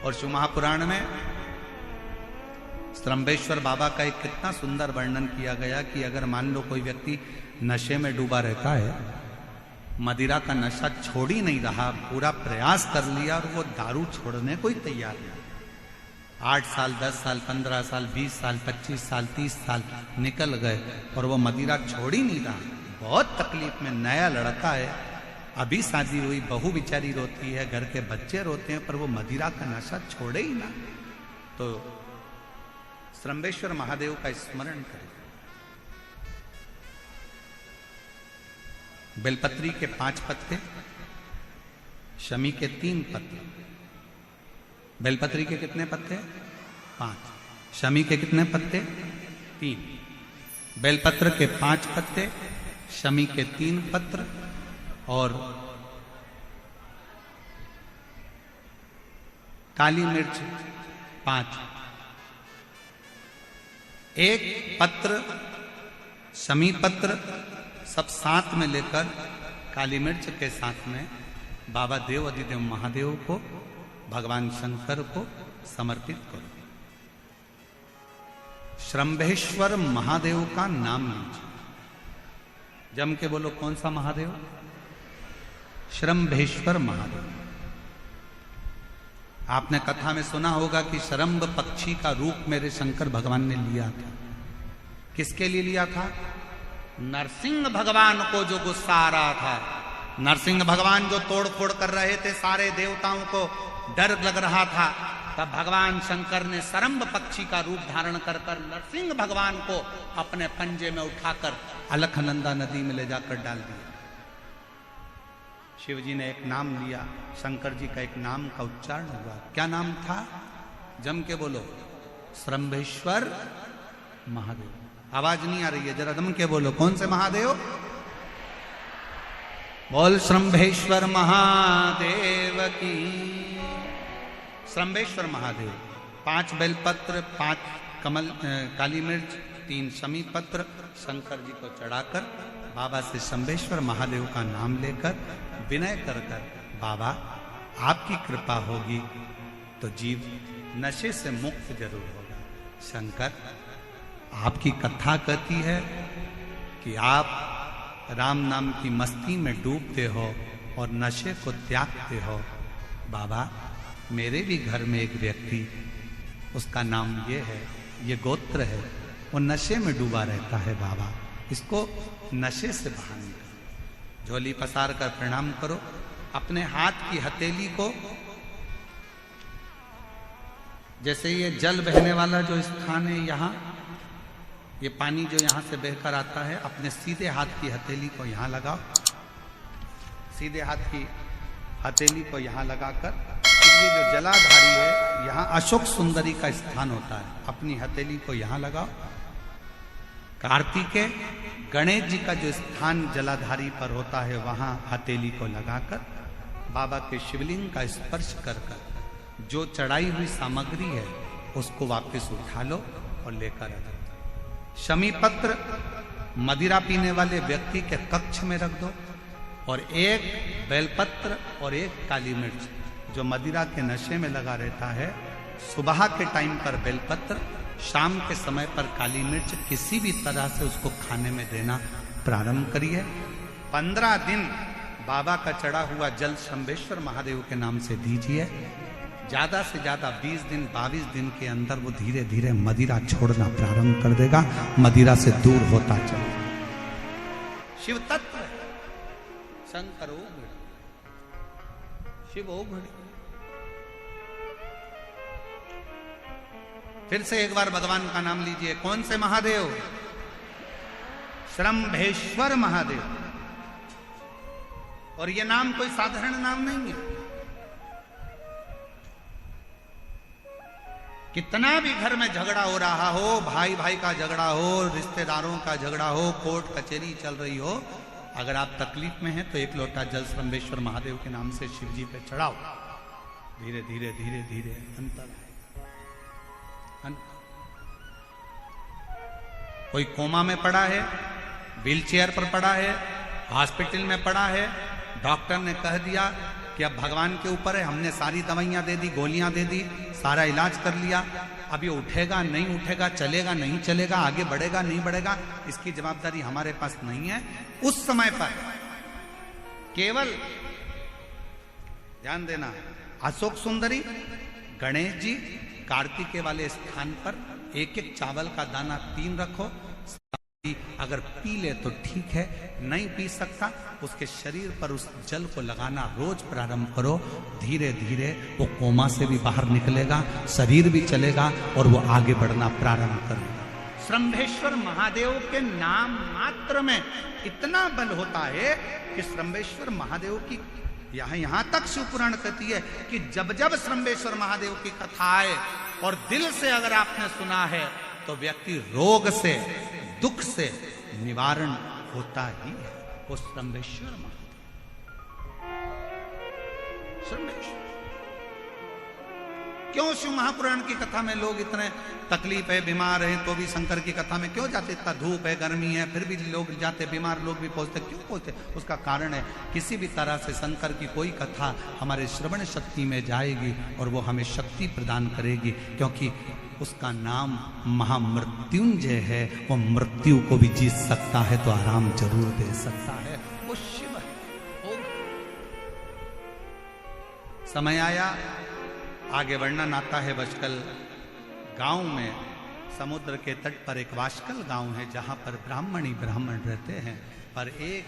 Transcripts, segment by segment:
और शिव महापुराण में श्रम्भेश्वर बाबा का एक कितना सुंदर वर्णन किया गया कि अगर मान लो कोई व्यक्ति नशे में डूबा रहता है, मदिरा का नशा छोड़ ही नहीं रहा, पूरा प्रयास कर लिया और वो दारू छोड़ने को ही तैयार नहीं, 8 साल 10 साल 15 साल 20 साल 25 साल 30 साल निकल गए और वो मदिरा छोड़ ही नहीं रहा, बहुत तकलीफ में, नया लड़का है, अभी शादी हुई, बहू बेचारी रोती है, घर के बच्चे रोते हैं, पर वो मदिरा का नशा छोड़े ही ना। तो श्रम्भेश्वर महादेव का स्मरण करें। बेलपत्री के 5 पत्ते, शमी के 3 पत्ते। बेलपत्री के कितने पत्ते? 5। शमी के कितने पत्ते? 3। बेलपत्र के 5 पत्ते, शमी के 3 पत्र और काली मिर्च 5। एक पत्र, शमी पत्र सब साथ में लेकर काली मिर्च के साथ में बाबा देव अधिदेव महादेव को, भगवान शंकर को समर्पित करो। श्रम्भेश्वर महादेव का नाम लीजिए, जम के बोलो कौन सा महादेव? श्रम्भेश्वर महादेव। आपने कथा में सुना होगा कि शरम्भ पक्षी का रूप मेरे शंकर भगवान ने लिया था। किसके लिए लिया था? नरसिंह भगवान को जो गुस्सा आ रहा था, नरसिंह भगवान जो तोड़ फोड़ कर रहे थे, सारे देवताओं को डर लग रहा था, तब भगवान शंकर ने शरम्भ पक्षी का रूप धारण कर नरसिंह भगवान को अपने पंजे में उठाकर अलखनंदा नदी में ले जाकर डाल दिया। शिव जी ने एक नाम लिया, शंकर जी का एक नाम का उच्चारण हुआ। क्या नाम था? जम के बोलो, श्रम्भेश्वर महादेव। आवाज नहीं आ रही है, जरा दम के बोलो, कौन से महादेव? बोल श्रम्भेश्वर महादेव की। श्रम्भेश्वर महादेव, 5 बेलपत्र, 5 कमल काली मिर्च, 3 शमी पत्र शंकर जी को चढ़ाकर बाबा से श्रम्भेश्वर महादेव का नाम लेकर विनय कर बाबा आपकी कृपा होगी तो जीव नशे से मुक्त जरूर होगा। शंकर, आपकी कथा कहती है कि आप राम नाम की मस्ती में डूबते हो और नशे को त्यागते हो। बाबा, मेरे भी घर में एक व्यक्ति, उसका नाम ये है, ये गोत्र है, वो नशे में डूबा रहता है। बाबा, इसको नशे से बाहर निकालो। झोली पसार कर प्रणाम करो, अपने हाथ की हथेली को, जैसे ये जल बहने वाला जो स्थान है यहाँ, ये पानी जो यहाँ से बहकर आता है, अपने सीधे हाथ की हथेली को यहाँ लगाओ, सीधे हाथ की हथेली को यहाँ लगाकर, ये जो जलाधारी है, यहाँ अशोक सुंदरी का स्थान होता है, अपनी हथेली को यहाँ लगाओ। कार्तिकेय गणेश जी का जो स्थान जलाधारी पर होता है, वहां हथेली को लगाकर बाबा के शिवलिंग का स्पर्श कर जो चढ़ाई हुई सामग्री है उसको वापस उठा लो और लेकर आ जाओ। शमी पत्र मदिरा पीने वाले व्यक्ति के कक्ष में रख दो, और एक बेलपत्र और एक काली मिर्च, जो मदिरा के नशे में लगा रहता है, सुबह के टाइम पर बेलपत्र, शाम के समय पर काली मिर्च, किसी भी तरह से उसको खाने में देना प्रारंभ करिए। 15 दिन बाबा का चढ़ा हुआ जल श्रम्भेश्वर महादेव के नाम से दीजिए। ज्यादा से ज्यादा 20 दिन 22 दिन के अंदर वो धीरे धीरे मदिरा छोड़ना प्रारंभ कर देगा, मदिरा से दूर होता चलेगा। शिव तत्व है, शंकर ओघड़, शिव ओघड़। फिर से एक बार भगवान का नाम लीजिए। कौन से महादेव? श्रम्भेश्वर महादेव। और ये नाम कोई साधारण नाम नहीं है। कितना भी घर में झगड़ा हो रहा हो, भाई भाई का झगड़ा हो, रिश्तेदारों का झगड़ा हो, कोर्ट कचहरी चल रही हो, अगर आप तकलीफ में हैं तो एक लोटा जल श्रम्भेश्वर महादेव के नाम से शिव जी पे चढ़ाओ। धीरे धीरे धीरे धीरे अंतर। कोई कोमा में पड़ा है, व्हीलचेयर पर पड़ा है, हॉस्पिटल में पड़ा है, डॉक्टर ने कह दिया कि अब भगवान के ऊपर है, हमने सारी दवाइयां दे दी, गोलियां दे दी, सारा इलाज कर लिया, अब ये उठेगा नहीं उठेगा, चलेगा नहीं चलेगा, आगे बढ़ेगा नहीं बढ़ेगा, इसकी जवाबदारी हमारे पास नहीं है। उस समय पर केवल ध्यान देना, अशोक सुंदरी, गणेश जी, कार्तिकेय वाले स्थान पर एक एक चावल का दाना 3 रखो। अगर पी ले तो ठीक है, नहीं पी सकता उसके शरीर पर उस जल को लगाना रोज प्रारंभ करो। धीरे धीरे वो कोमा से भी बाहर निकलेगा, शरीर भी चलेगा और वो आगे बढ़ना प्रारंभ करेगा। श्रंभेश्वर महादेव के नाम मात्र में इतना बल होता है कि श्रंभेश्वर महादेव की यहां तक शिवपुराण कहती है कि जब जब श्रंभेश्वर महादेव की कथा आए और दिल से अगर आपने सुना है तो व्यक्ति रोग से, दुख से निवारण होता ही है। वो श्रंभेश्वर महादेव, श्रंभेश्वर। क्यों शिव महापुराण की कथा में लोग इतने तकलीफ है, बीमार है, तो भी शंकर की कथा में क्यों जाते? इतना धूप है, गर्मी है, फिर भी लोग जाते, बीमार लोग भी पहुंचते, क्यों पहुंचते? उसका कारण है किसी भी तरह से शंकर की कोई कथा हमारे श्रवण शक्ति में जाएगी और वो हमें शक्ति प्रदान करेगी, क्योंकि उसका नाम महामृत्युंजय है। वो मृत्यु को भी जीत सकता है तो आराम जरूर दे सकता है। वो शिव है। समय आया, आगे वर्णन आता है। बचकल गांव में समुद्र के तट पर एक वाशकल गांव है जहां पर ब्राह्मण ही ब्राह्मण रहते हैं, पर एक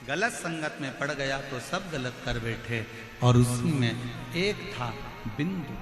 गलत संगत में पड़ गया तो सब गलत कर बैठे। और उसी में एक था बिंदु।